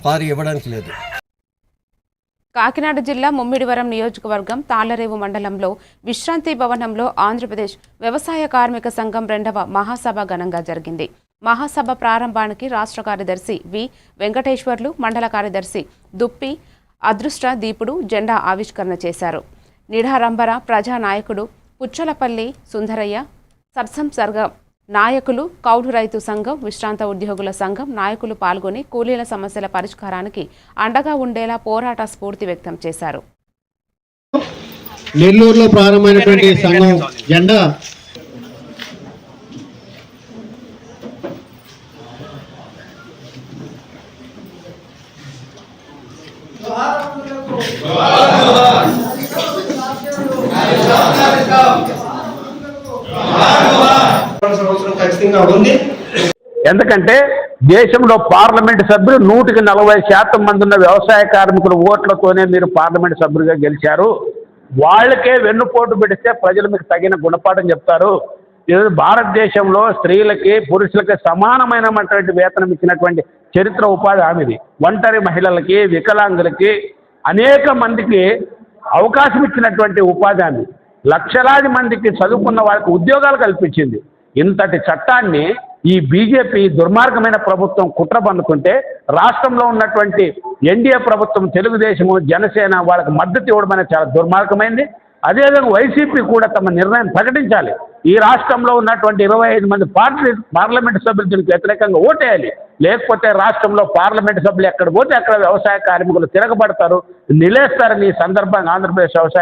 వారు ఇవ్వడానికి లేదు. కాకినాడ జిల్లా ముమ్మిడివరం నియోజకవర్గం తాళ్లరేవు మండలంలో విశ్రాంతి భవనంలో ఆంధ్రప్రదేశ్ వ్యవసాయ కార్మిక సంఘం 2వ మహాసభ ఘనంగా జరిగింది. మహాసభ ప్రారంభానికి రాష్ట్ర కార్యదర్శి వి వెంకటేశ్వర్లు, మండల కార్యదర్శి దుప్పి అదృష్ట దీపుడు జెండా ఆవిష్కరణ చేశారు. నిఢారంబర ప్రజానాయకుడు పుచ్చలపల్లి సుందరయ్య, సత్సం సర్గం నాయకులు, కౌలు రైతు సంఘం, విశ్రాంత ఉద్యోగుల సంఘం నాయకులు పాల్గొని కూలీల సమస్యల పరిష్కారానికి అండగా ఉండేలా పోరాట స్ఫూర్తి వ్యక్తం చేశారు. నెల్లూరులో ప్రారంభమైనటువంటి సంఘం జెండా ఎందుకంటే దేశంలో పార్లమెంట్ సభ్యులు 140% మంది ఉన్న వ్యవసాయ కార్మికుల ఓట్లతోనే మీరు పార్లమెంట్ సభ్యులుగా గెలిచారు. వాళ్ళకే వెన్నుపోటు పెడితే ప్రజలు మీకు తగిన గుణపాఠం చెప్తారు. ఈరోజు భారతదేశంలో స్త్రీలకి పురుషులకి సమానమైనటువంటి వేతనం ఇచ్చినటువంటి చరిత్ర ఉపాధి హామీది. ఒంటరి మహిళలకి, వికలాంగులకి, అనేక మందికి అవకాశం ఇచ్చినటువంటి ఉపాధి హామీ. లక్షలాది మందికి చదువుకున్న వారికి ఉద్యోగాలు కల్పించింది. ఇంతటి చట్టాన్ని ఈ బీజేపీ దుర్మార్గమైన ప్రభుత్వం కుట్ర పన్నుకుంటే రాష్ట్రంలో ఉన్నటువంటి ఎన్డీఏ ప్రభుత్వం, తెలుగుదేశము, జనసేన వాళ్ళకి మద్దతు ఇవ్వడం అనేది చాలా దుర్మార్గమైంది. అదేవిధంగా వైసీపీ కూడా తమ నిర్ణయం ప్రకటించాలి. ఈ రాష్ట్రంలో ఉన్నటువంటి 25 మంది పార్లమెంటు సభ్యులు దీనికి వ్యతిరేకంగా ఓటేయాలి. లేకపోతే రాష్ట్రంలో పార్లమెంటు సభ్యులు ఎక్కడ పోతే అక్కడ వ్యవసాయ కార్మికులు తిరగబడతారు, నిలేస్తారని ఈ సందర్భంగా ఆంధ్రప్రదేశ్ వ్యవసాయ